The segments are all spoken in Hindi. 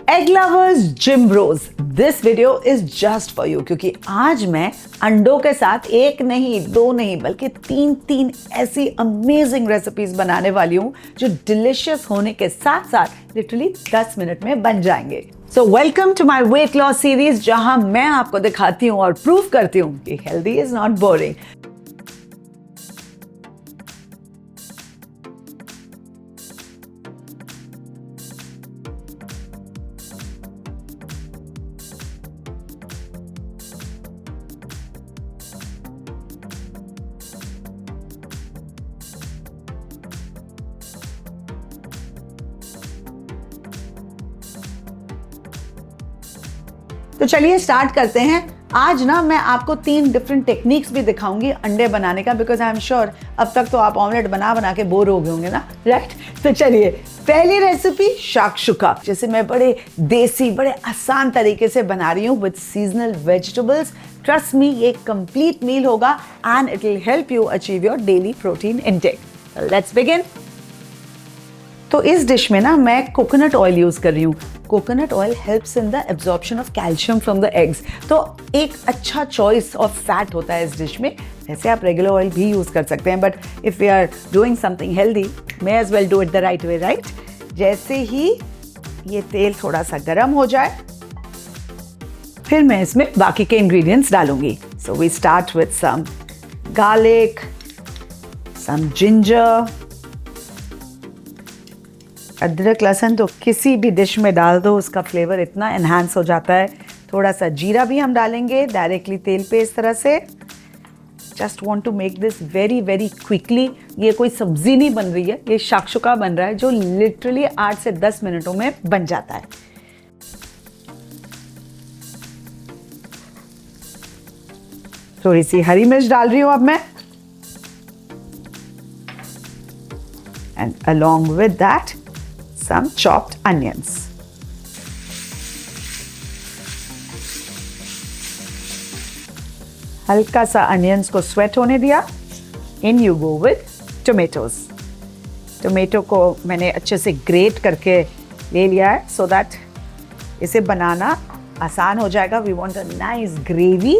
Egg lovers, gym bros, this video is just for you क्योंकि आज मैं अंडों के साथ एक नहीं, दो नहीं, बल्कि तीन ऐसी अमेजिंग रेसिपीज बनाने वाली हूँ जो डिलिशियस होने के साथ साथ लिटरली 10 मिनट में बन जाएंगे। So welcome to my weight loss series, जहां मैं आपको दिखाती हूँ और प्रूव करती हूँ कि हेल्दी इज नॉट बोरिंग। तो चलिए स्टार्ट करते हैं। आज ना मैं आपको 3 डिफरेंट टेक्निक्स भी दिखाऊंगी अंडे बनाने का, बिकॉज आई एम श्योर अब तक तो आप ऑमलेट बना के बोर हो गए होंगे ना, राइट? तो चलिए, पहली रेसिपी शाकशुका, जिसे मैं बड़े देसी, बड़े आसान तरीके से बना रही हूँ with seasonal vegetables. Trust me, ये कंप्लीट मील होगा and it will help you achieve your daily protein intake. Let's begin. तो इस डिश में ना मैं कोकोनट ऑयल यूज कर रही हूँ। Coconut oil helps in the absorption of calcium from the eggs, तो एक अच्छा चॉइस ऑफ फैट होता है इस डिश में। वैसे आप रेगुलर ऑयल भी यूज कर सकते हैं, but if we are doing something healthy, may as well do it the right way, right? जैसे ही ये तेल थोड़ा सा गर्म हो जाए, फिर मैं इसमें बाकी के इंग्रेडिएंट्स डालूंगी। So we start with some garlic, some ginger. अदरक लहसुन तो किसी भी डिश में डाल दो, उसका फ्लेवर इतना एनहांस हो जाता है। थोड़ा सा जीरा भी हम डालेंगे डायरेक्टली तेल पे इस तरह से। Just want to make this very very quickly. ये कोई सब्जी नहीं बन रही है, ये शाकशुका बन रहा है जो लिटरली 8 से 10 मिनटों में बन जाता है। थोड़ी सी हरी मिर्च डाल रही हूं अब मैं, and along with that some chopped onions. हल्का सा अनियंस को स्वेट होने दिया। In you go with tomatoes. Tomato को मैंने अच्छे से ग्रेट करके ले लिया है सो दैट इसे बनाना आसान हो जाएगा। We want a nice gravy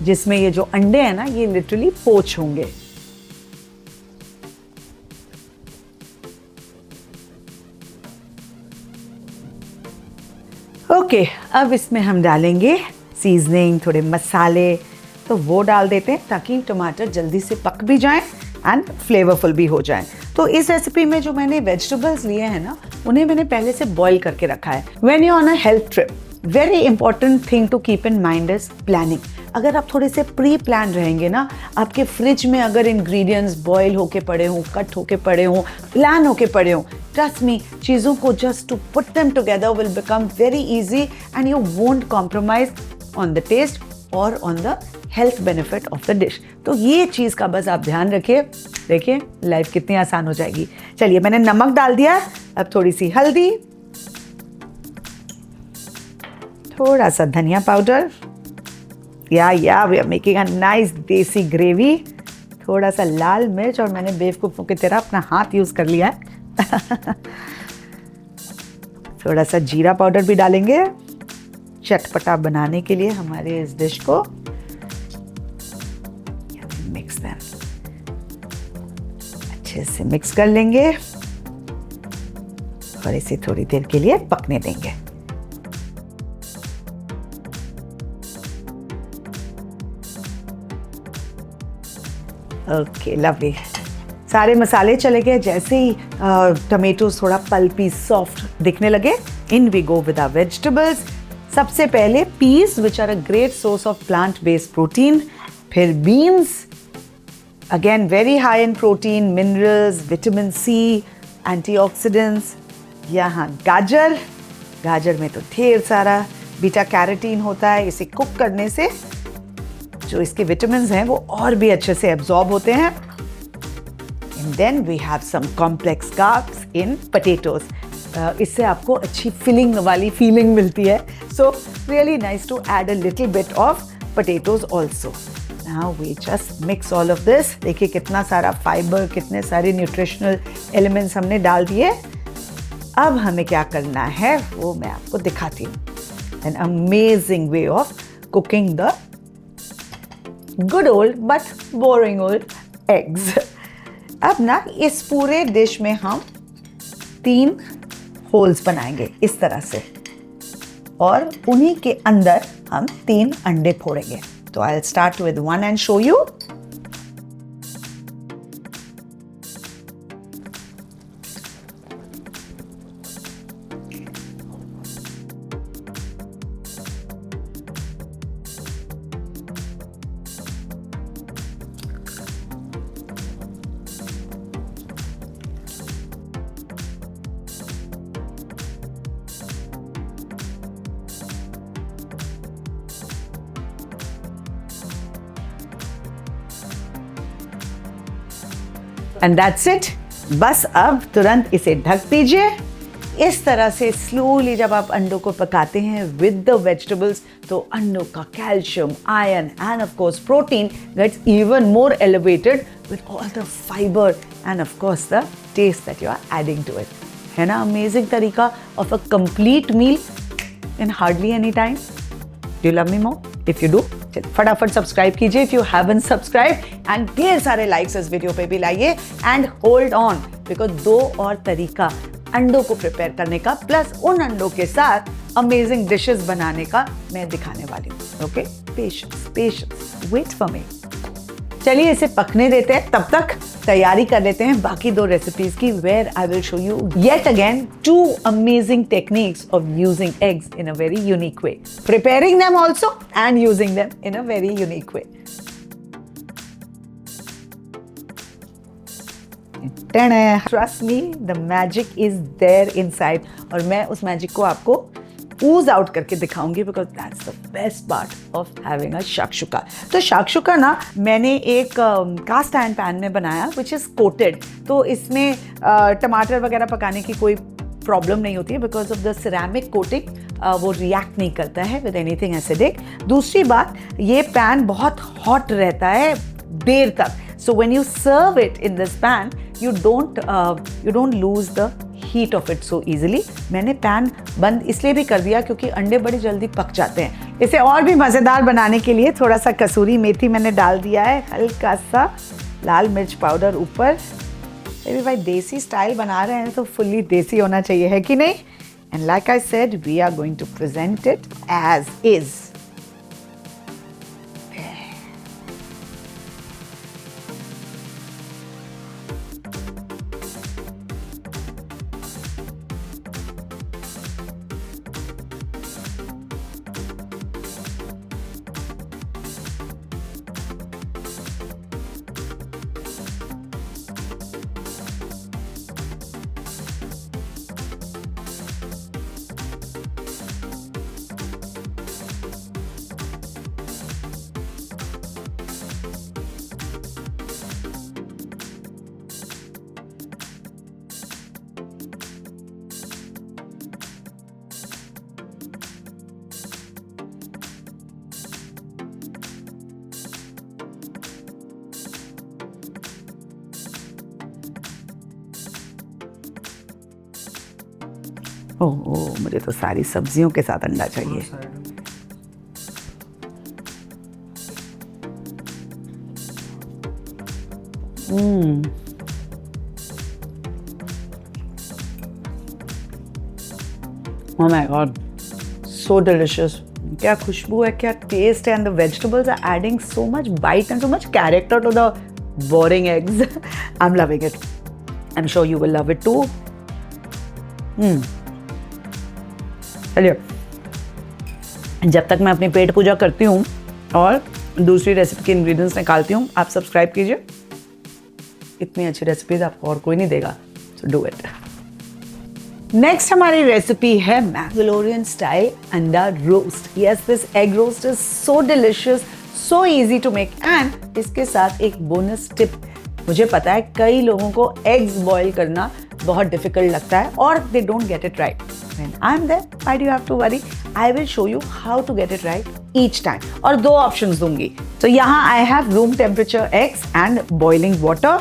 जिसमें ये जो अंडे हैं ना, ये लिटरली पोच होंगे। ओके, अब इसमें हम डालेंगे सीजनिंग, थोड़े मसाले, तो वो डाल देते हैं ताकि टमाटर जल्दी से पक भी जाएं एंड फ्लेवरफुल भी हो जाएं। तो इस रेसिपी में जो मैंने वेजिटेबल्स लिए हैं ना, उन्हें मैंने पहले से बॉईल करके रखा है। When you on a health trip, very important thing to keep in mind is planning. अगर आप थोड़े से प्री प्लान रहेंगे ना, आपके फ्रिज में अगर इंग्रेडिएंट्स बॉईल होके पड़े हों, कट होके पड़े हों, प्लान होके पड़े हों, ट्रस्ट मी, चीज़ों को just to put them together will become very easy and you won't compromise on the taste और on the health benefit of the dish. तो ये चीज़ का बस आप ध्यान रखिए। देखिए लाइफ कितनी आसान हो जाएगी। चलिए, मैंने नमक डाल दिया, अब थोड़ी सी हल्दी, थोड़ा सा धनिया powder, we are making a nice desi gravy. थोड़ा सा लाल मिर्च, और मैंने बेवकूफ़ों की तरह अपना हाथ यूज़ कर लिया है। थोड़ा सा जीरा पाउडर भी डालेंगे चटपटा बनाने के लिए हमारे इस डिश को। मिक्स देम, अच्छे से मिक्स कर लेंगे और इसे थोड़ी देर के लिए पकने देंगे। Okay, lovely. सारे मसाले चले गए। जैसे ही टमेटोज थोड़ा पल्पी सॉफ्ट दिखने लगे, in we go with our vegetables. सबसे पहले peas, which are a great source of plant based protein. फिर beans, again very high in protein, minerals, vitamin C, antioxidants. यहाँ गाजर, गाजर में तो ढेर सारा बीटा कैरोटीन होता है। इसे कुक करने से जो इसके विटामिन्स हैं वो और भी अच्छे से एब्जॉर्ब होते हैं। And then we have some complex carbs in potatoes. इससे आपको अच्छी फिलिंग वाली फीलिंग मिलती है। So really nice to add a little bit of potatoes also. Now we just mix all of this. देखिए कितना सारा फाइबर, कितने सारे न्यूट्रिशनल एलिमेंट्स हमने डाल दिए। अब हमें क्या करना है वो मैं आपको दिखाती हूँ. An amazing way of cooking the good old but boring old eggs. अब ना इस पूरे डिश में हम 3 होल्स बनाएंगे इस तरह से, और उन्हीं के अंदर हम 3 अंडे फोड़ेंगे. तो I'll start with one and show you. And that's it. बस अब तुरंत इसे ढक दीजिए. इस तरह से स्लोली जब आप अंडों को पकाते हैं विद द वेजिटेबल्स, तो अंडों का calcium, iron and of course protein gets even more elevated with all the fibre and of course the taste that you are adding to it. है ना अमेजिंग तरीका of a complete meal in hardly any time. Do you love me more? If you do, फटाफट सब्सक्राइब कीजिए if you haven't subscribe, and ढेर सारे लाइक्स इस वीडियो पे भी लाइए. एंड होल्ड ऑन, बिकॉज 2 और तरीका अंडों को प्रिपेयर करने का प्लस उन अंडों के साथ अमेजिंग डिशेस बनाने का मैं दिखाने वाली हूँ. Okay, patience patience, wait for me. चलिए इसे पकने देते हैं, तब तक तैयारी कर लेते हैं बाकी 2 रेसिपीज की, where I will show you yet again 2 amazing techniques of using eggs in a very unique way, preparing them also and using them in a very unique way. Trust me, the magic is there inside, और मैं उस मैजिक को आपको ooze आउट करके दिखाऊंगी, because that's the best part of having a शाक्षुका. तो शाक्षुका ना मैंने एक कास्ट आयरन पैन में बनाया विच इज़ कोटेड, तो इसमें टमाटर वगैरह पकाने की कोई प्रॉब्लम नहीं होती है because of the ceramic coating. वो रिएक्ट नहीं करता है विद एनीथिंग एसिडिक. दूसरी बात, ये पैन बहुत हॉट रहता है देर तक, so when you serve it in this pan you don't lose the heat of it so easily. मैंने पैन बंद इसलिए भी कर दिया क्योंकि अंडे बड़ी जल्दी पक जाते हैं. इसे और भी मज़ेदार बनाने के लिए थोड़ा सा कसूरी मेथी मैंने डाल दिया है, हल्का सा लाल मिर्च पाउडर ऊपर. अरे भाई देसी स्टाइल बना रहे हैं तो फुल्ली देसी होना चाहिए, है कि नहीं? And like I said, we are going to present it as is. Oh, मुझे तो सारी सब्जियों के साथ अंडा चाहिए. Oh my God, so delicious. क्या खुशबू है, क्या टेस्ट है, and the vegetables are adding so much bite and so much character to the boring eggs. I'm loving it. I'm sure you will love it too. चलिए, जब तक मैं अपनी पेट पूजा करती हूँ और दूसरी रेसिपी के इंग्रेडिएंट्स निकालती हूँ, आप सब्सक्राइब कीजिए. इतनी अच्छी रेसिपीज आपको और कोई नहीं देगा, सो डू इट. नेक्स्ट हमारी रेसिपी है मैंगलोरियन स्टाइल अंडा roast. Yes, this egg roast is so delicious, so easy to make. And इसके साथ एक बोनस टिप. मुझे पता है कई लोगों को एग्स बॉईल करना बहुत डिफिकल्ट लगता है और they don't get it right. When I'm there, why do you have to worry? I will show you how to get it right each time. और 2 options दूंगी. तो यहाँ I have room temperature eggs and boiling water.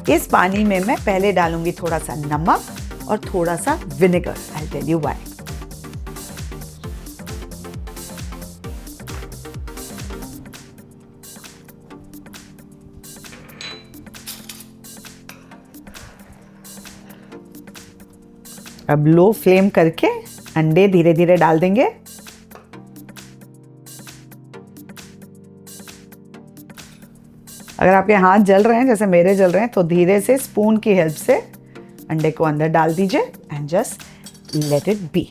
इस पानी में मैं पहले डालूंगी थोड़ा सा नमक और थोड़ा सा vinegar. I tell you why. अब लो फ्लेम करके अंडे धीरे धीरे डाल देंगे। अगर आपके हाथ जल रहे हैं जैसे मेरे जल रहे हैं तो धीरे से स्पून की हेल्प से अंडे को अंदर डाल दीजिए and just let it be.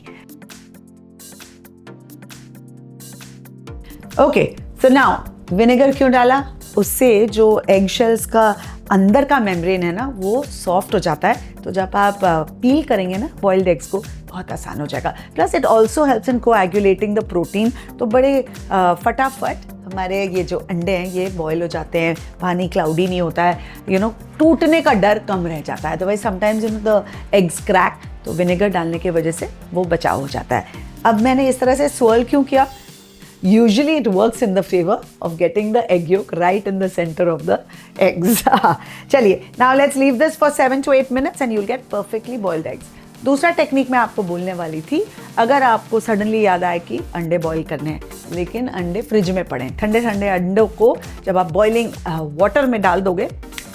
Okay, so now vinegar क्यों डाला? उससे जो एग शेल्स का अंदर का मेम्ब्रेन है ना वो सॉफ्ट हो जाता है, तो जब आप पील करेंगे ना बॉइल्ड एग्स को बहुत आसान हो जाएगा। Plus it also helps in coagulating the protein, तो बड़े फटाफट हमारे ये जो अंडे हैं ये बॉयल हो जाते हैं, पानी क्लाउडी नहीं होता है, टूटने का डर कम रह जाता है। तो भाई समटाइम्स द एग्स क्रैक, तो विनेगर डालने की वजह से वो बचाव हो जाता है। अब मैंने इस तरह से swirl क्यों किया? Usually it works in the favor of getting the egg yolk right in the center of the eggs. चलिए, now let's leave this for 7 to 8 minutes and you'll get perfectly boiled eggs. दूसरा टेक्निक मैं आपको बोलने वाली थी, अगर आपको सडनली याद आए कि अंडे बॉईल करने हैं लेकिन अंडे फ्रिज में पड़े हैं, ठंडे ठंडे अंडों को जब आप बॉइलिंग वाटर में डाल दोगे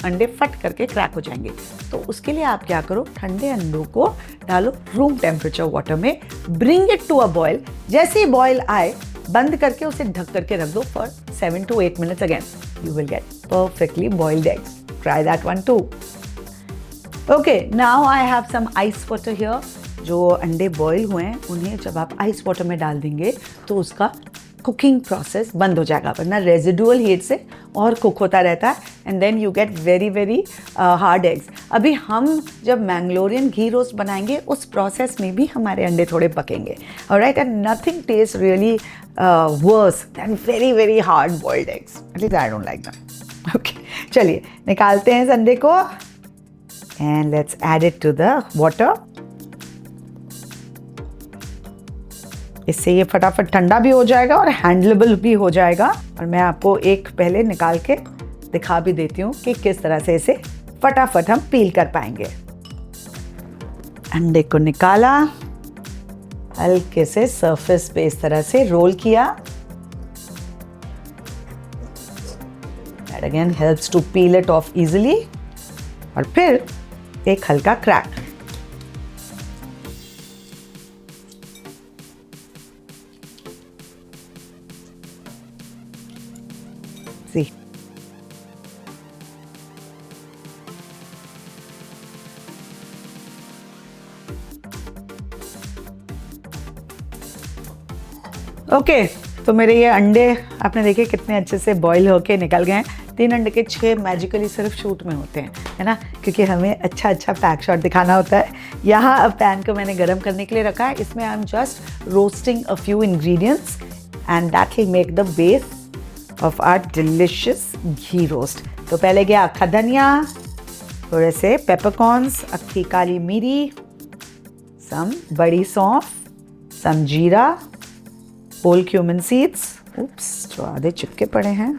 अंडे फट करके क्रैक हो जाएंगे। तो उसके लिए आप क्या करो, ठंडे अंडों को डालो रूम टेम्परेचर वाटर में, bring it to a boil. जैसे ही बॉयल आए बंद करके उसे ढक करके रख दो for 7 to 8 minutes again. You will get perfectly boiled eggs. Try that one too. Okay, now I have some ice water here. जो अंडे बॉईल हुए हैं उन्हें जब आप आइस वाटर में डाल देंगे तो उसका कुकिंग प्रोसेस बंद हो जाएगा, वरना रेजिडुअल हीट से और कुक होता रहता है and then you get very very hard eggs. अभी हम जब मैंगलोरियन घी रोस्ट बनाएंगे उस प्रोसेस में भी हमारे अंडे थोड़े पकेंगे, alright, and nothing taste really worse than very very hard boiled eggs, at least I don't like that. Okay, चलिए निकालते हैं इस अंडे को and let's add it to the water. इससे ये फटाफट ठंडा भी हो जाएगा और हैंडलेबल भी हो जाएगा। और मैं आपको एक पहले निकाल के दिखा भी देती हूँ कि किस तरह से इसे फटाफट हम पील कर पाएंगे। अंडे को निकाला, हल्के से सरफेस पे इस तरह से रोल किया, that again helps to peel it off easily. और फिर एक हल्का क्रैक, सी ओके, तो मेरे ये अंडे आपने देखे कितने अच्छे से बॉईल होके निकल गए हैं। 3 अंडे के 6 मैजिकली सिर्फ शूट में होते हैं, है ना, क्योंकि हमें अच्छा पैक शॉट दिखाना होता है। यहाँ अब पैन को मैंने गरम करने के लिए रखा है, इसमें I am just roasting a few ingredients and that will make the base of our delicious ghee roast. तो पहले गया अक्खा धनिया, थोड़े से पेपरकॉर्न्स, अक्खी काली मिरी, सम बड़ी सौंफ, सम जीरा, होल क्यूमिन सीड्स, उप्स जो आधे चिपके पड़े हैं।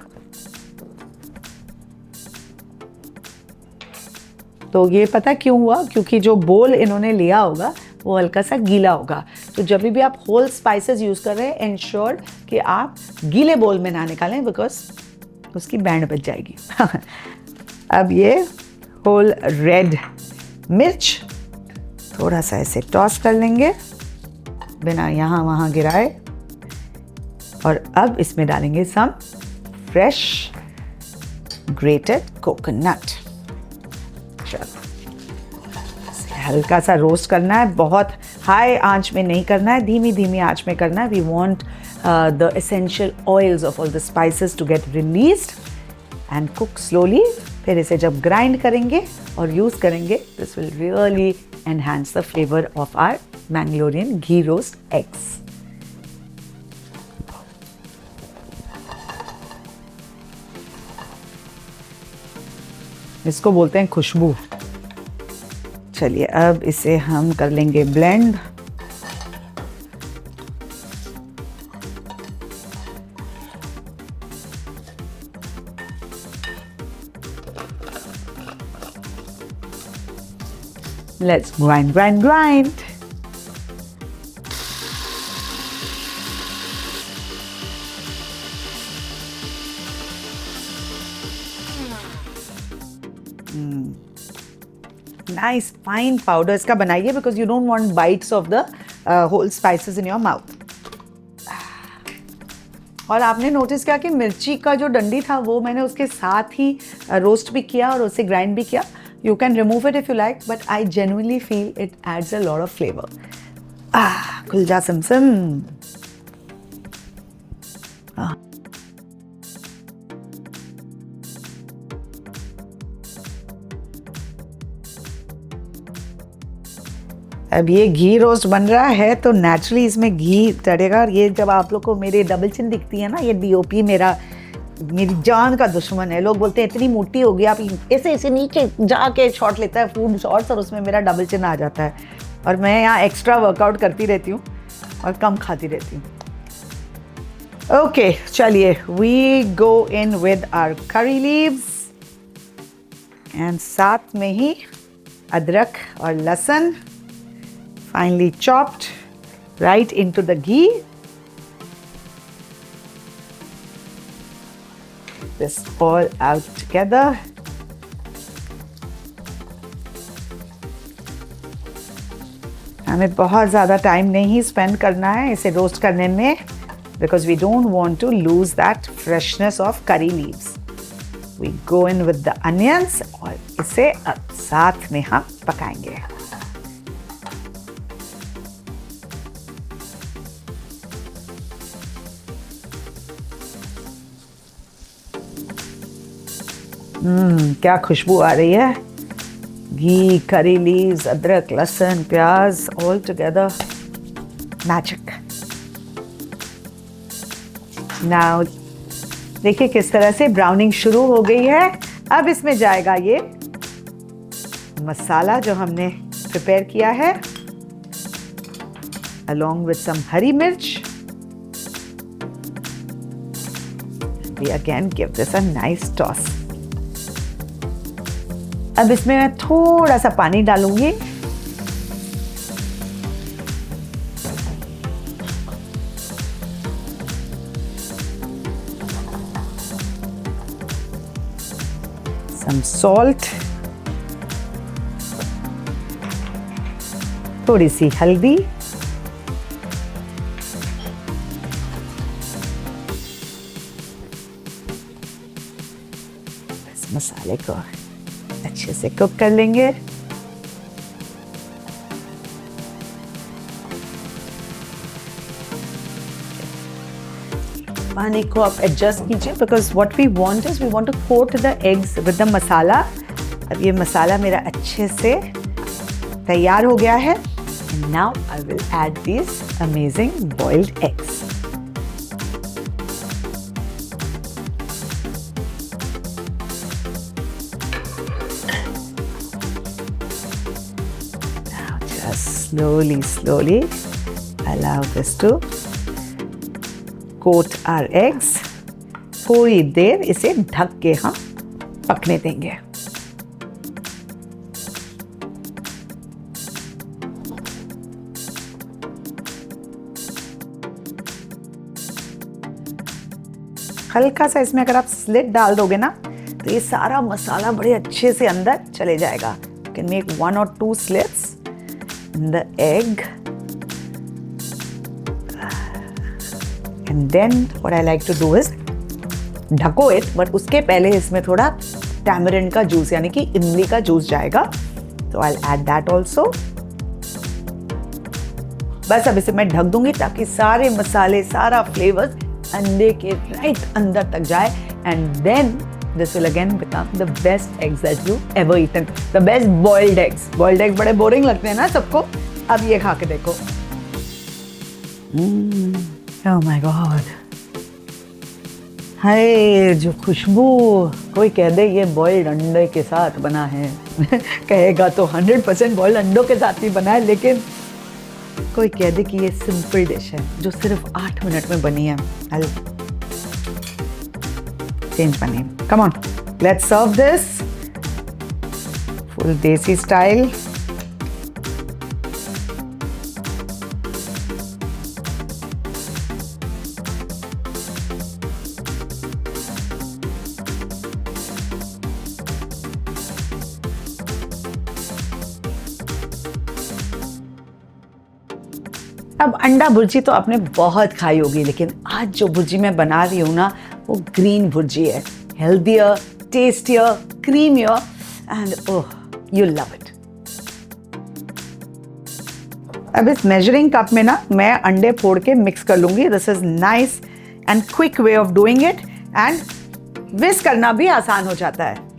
तो ये पता क्यों हुआ? क्योंकि जो बोल इन्होंने लिया होगा वो हल्का सा गीला होगा। तो जब भी आप होल स्पाइसेस यूज़ कर रहे हैं इंश्योर कि आप गीले बोल में ना निकालें, बिकॉज उसकी बैंड बच जाएगी। अब ये होल रेड मिर्च थोड़ा सा ऐसे टॉस कर लेंगे बिना यहाँ वहाँ गिराए, और अब इसमें डालेंगे सम फ्रेश ग्रेटेड कोकोनट। हल्का सा रोस्ट करना है, बहुत हाई आंच में नहीं करना है, धीमी धीमी आंच में करना है। We want the essential oils of all the spices to get released and cook slowly. फिर इसे जब ग्राइंड करेंगे और यूज़ करेंगे, this will really enhance the flavour of our Mangalorean ghee roast eggs. इसको बोलते हैं खुशबू। चलिए अब इसे हम कर लेंगे blend. Let's grind, grind, grind. Nice fine powder इसका बनाइए because you don't want bites of the whole spices in your mouth. और आपने नोटिस किया कि मिर्ची का जो डंडी था वो मैंने उसके साथ ही रोस्ट भी किया और उसे ग्राइंड भी किया. You can remove it if you like, but I genuinely feel it adds a lot of flavor. कुलजा सिमसिम. अब ये घी रोस्ट बन रहा है तो नेचुरली इसमें घी चढ़ेगा. ये जब आप लोग को मेरे डबल चिन दिखती है ना, ये डीओपी मेरी जान का दुश्मन है. लोग बोलते हैं इतनी मोटी हो गई, आप ऐसे ऐसे नीचे जाके शॉट लेता है फूड शॉट्स और उसमें मेरा डबल चिन आ जाता है. और मैं यहाँ एक्स्ट्रा वर्कआउट करती रहती हूँ और कम खाती रहती हूँ. ओके चलिए, we go in with our curry leaves and साथ में ही अदरक और लहसुन finely chopped right into the ghee. This all out together. हमें बहुत ज़्यादा टाइम नहीं स्पेंड करना है इसे रोस्ट करने में because we don't want to lose that freshness of curry leaves. We go in with the onions और इसे अब साथ में हम पकाएंगे. क्या खुशबू आ रही है. घी, करी लीव्स, अदरक, लहसुन, प्याज ऑल टुगेदर मैजिक. नाउ देखिए किस तरह से ब्राउनिंग शुरू हो गई है. अब इसमें जाएगा ये मसाला जो हमने प्रिपेयर किया है along with some हरी मिर्च. We again give this a nice toss. अब इसमें मैं थोड़ा सा पानी डालूंगी. Some salt, थोड़ी सी हल्दी, इस मसाले को अच्छे से कुक कर लेंगे. पानी को आप एडजस्ट कीजिए because what we want is we want to coat the eggs with the masala. अब ये मसाला मेरा अच्छे से तैयार हो गया है. And now I will add these amazing boiled eggs. Slowly allow this to coat our eggs. थोड़ी देर इसे ढक के हम पकने देंगे. हल्का सा इसमें अगर आप स्लिट डाल दोगे ना तो ये सारा मसाला बड़े अच्छे से अंदर चले जाएगा. You can make 1 or 2 slits in the egg. And then what I like to do is ढको it, but उसके पहले इसमें थोड़ा टैमरिंड का जूस यानी कि इमली का जूस जाएगा. तो I'll add that also. बस अब इसे मैं ढक दूंगी ताकि सारे मसाले, सारा फ्लेवर्स अंडे के राइट अंदर तक जाए. And then this will again become the best eggs that you ever eaten. The best boiled eggs. Boiled eggs बड़े बोरिंग लगते हैं ना सबको. अब ये खा के देखो. Oh my God. हाय जो खुशबू. कोई कह दे ये बॉइल्ड अंडे के साथ बना है कहेगा तो 100% बॉइल्ड अंडों के साथ ही बना है. लेकिन कोई कह दे कि ये सिंपल डिश है जो सिर्फ 8 मिनट में बनी है. I'll change my name. Come on, let's serve this full desi style. अब अंडा भुर्जी तो आपने बहुत खाई होगी, लेकिन आज जो भुर्जी मैं बना रही हूँ ना, वो ग्रीन भुर्जी है। Healthier, tastier, क्रीमियर and oh you love it. अब इस मेजरिंग कप में ना मैं अंडे फोड़ के मिक्स कर लूंगी। This is nice and quick way of doing it, and whisk करना भी आसान हो जाता है।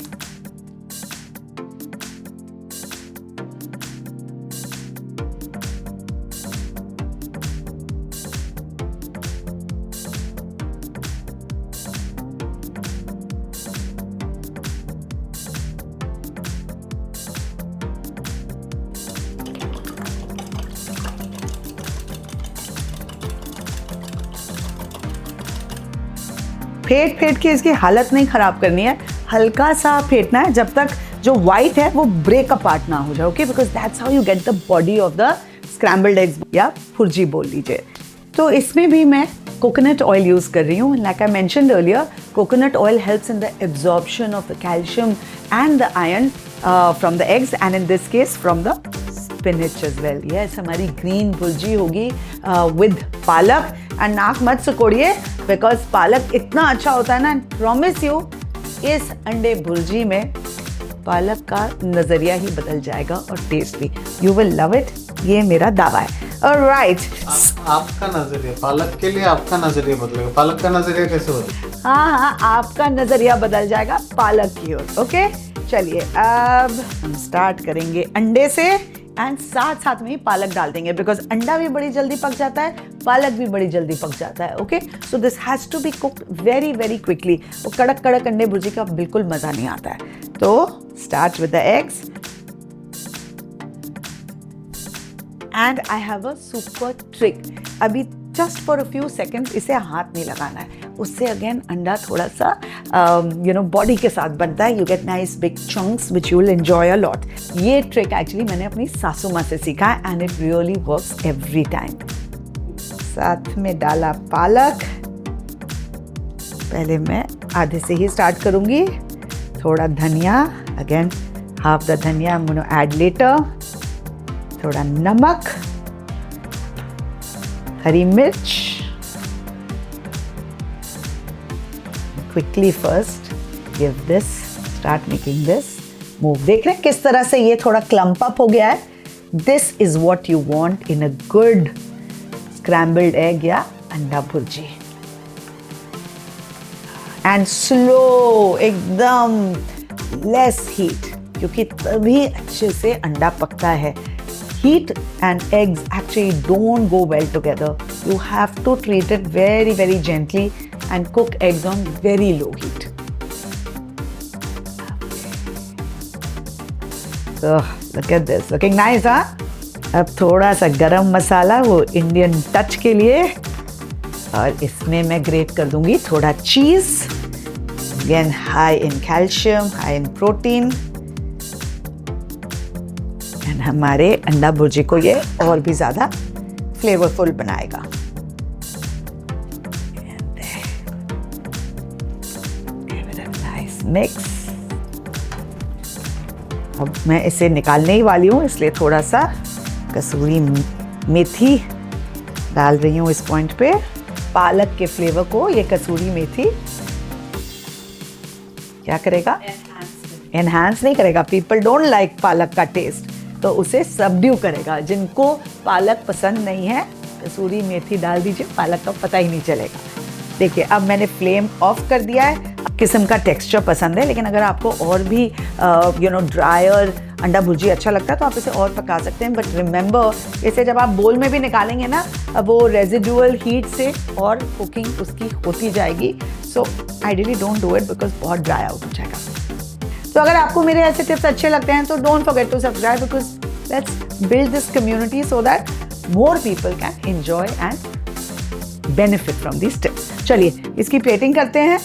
फेंट फेंट के इसकी हालत नहीं खराब करनी है, हल्का सा फेंटना है जब तक जो व्हाइट है वो ब्रेक अपार्ट ना हो जाए। Okay, because that's how you get the body of the scrambled eggs या भुर्जी बोल लीजिए। तो इसमें भी मैं कोकोनट ऑयल यूज कर रही हूँ। Like I mentioned earlier, coconut oil helps in the absorption of the calcium and the iron from the eggs, and in this case from the spinach as well. Yes, हमारी ग्रीन भुर्जी होगी विद पालक। एंड नाक मत सिकोड़िए, बिकॉज पालक इतना अच्छा होता है ना, एंड प्रॉमिस यू इस अंडे भुर्जी में पालक का नजरिया ही बदल जाएगा और टेस्ट भी। यू विल लव इट, ये मेरा दावा है। ऑलराइट, आपका नजरिया पालक के लिए, आपका नजरिया बदलेगा। पालक का नजरिया कैसे बदलेगा? हाँ, आपका नजरिया बदल जाएगा पालक की ओर। ओके, चलिए अब हम स्टार्ट करेंगे अंडे से, एंड साथ साथ में ही पालक डाल देंगे, बिकॉज अंडा भी बड़ी जल्दी पक जाता है, पालक भी बड़ी जल्दी पक जाता है। Okay, so this has to be cooked very very quickly. वो कड़क कड़क अंडे भुर्जी का बिल्कुल मजा नहीं आता है। तो start with the eggs, and I have a super trick. अभी just for a few seconds इसे हाथ नहीं लगाना है, उससे अगेन अंडा थोड़ा सा बॉडी के साथ बनता है। You get nice big chunks which you will enjoy a lot. ये ट्रिक एक्चुअली मैंने अपनी सासू माँ से सीखा है, and it really works every time. साथ में डाला पालक। पहले मैं आधे से ही स्टार्ट करूंगी। थोड़ा धनिया, again half the dhania I am gonna add later. थोड़ा नमक, हरी मिर्च। Quickly first give this, start making this move. देख रहे हैं किस तरह से ये थोड़ा क्लम्प अप हो गया है। This is what you want in a good scrambled egg या अंडा भुर्जी। एंड स्लो, एकदम लेस हीट, क्योंकि तभी अच्छे से अंडा पकता है। Heat and eggs actually don't go well together. You have to treat it very, very gently and cook eggs on very low heat. So, look at this. Looking nice, huh? अब थोड़ा सा गरम मसाला, वो इंडियन टच के लिए, और इसमें मैं ग्रेट कर दूंगी थोड़ा चीज़। Again, high in calcium, high in protein. हमारे अंडा भुर्जी को ये और भी ज़्यादा फ्लेवरफुल बनाएगा। Nice mix. अब मैं इसे निकालने ही वाली हूँ, इसलिए थोड़ा सा कसूरी मेथी डाल रही हूँ इस पॉइंट पे। पालक के फ्लेवर को ये कसूरी मेथी क्या करेगा? एनहांस नहीं करेगा। पीपल डोंट लाइक पालक का टेस्ट, तो उसे सबड्यू करेगा। जिनको पालक पसंद नहीं है, कसूरी मेथी डाल दीजिए, पालक का पता ही नहीं चलेगा। देखिए, अब मैंने फ्लेम ऑफ कर दिया है। किस्म का टेक्सचर पसंद है, लेकिन अगर आपको और भी ड्रायर अंडा भुर्जी अच्छा लगता है तो आप इसे और पका सकते हैं। बट रिमेंबर, इसे जब आप बोल में भी निकालेंगे ना, अब वो रेजिडुअल हीट से और कुकिंग उसकी होती जाएगी। So ideally don't do it, because बहुत ड्राई आउट हो जाएगा। तो अगर आपको मेरे ऐसे टिप्स अच्छे लगते हैं तो don't forget to subscribe, because let's build this community so that more people can enjoy and benefit from these tips. चलिए इसकी प्लेटिंग करते हैं।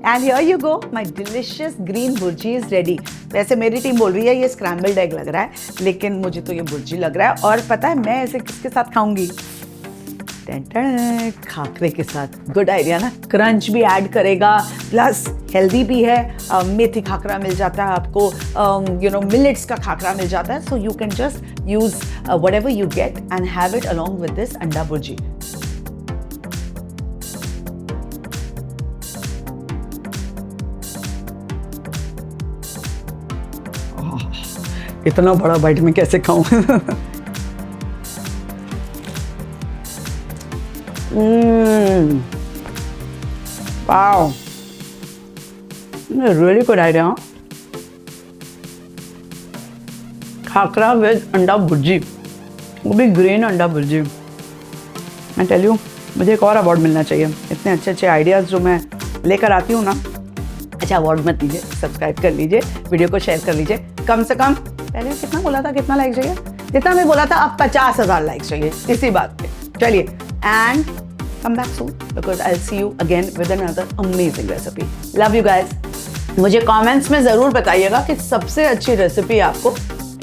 And here you go, my delicious green bhurji is ready. वैसे मेरी टीम बोल रही है ये स्क्रैम्बल्ड एग लग रहा है, लेकिन मुझे तो ये भुर्जी लग रहा है। और पता है मैं इसे किसके साथ खाऊंगी? खाकरे के साथ, गुड आइडिया ना, क्रंच भी ऐड करेगा प्लस हेल्दी भी है। मेथी खाकरा मिल जाता है आपको, मिलेट्स का खाकरा मिल जाता है, so you can just use whatever you get and have it along with this अंडा भुर्जी। इतना बड़ा बाइट में कैसे खाऊं? Wow, really good idea. Khakhra with anda bhurji, वो भी ग्रीन अंडा भुर्जी। मैं टेल यू, मुझे एक और अवार्ड मिलना चाहिए। इतने अच्छे अच्छे आइडियाज़ जो मैं लेकर आती हूँ ना। अच्छा, अवार्ड मत लीजिए, सब्सक्राइब कर लीजिए, वीडियो को शेयर कर लीजिए। कम से कम पहले कितना बोला था, कितना लाइक चाहिए? जितना मैं बोला था, अब 50,000 लाइक चाहिए इसी बात पे। चलिए, and come back soon because I'll see you again with another amazing recipe. Love you guys. मुझे कमेंट्स में ज़रूर बताइएगा कि सबसे अच्छी रेसिपी आपको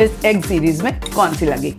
इस एग सीरीज में कौन सी लगी।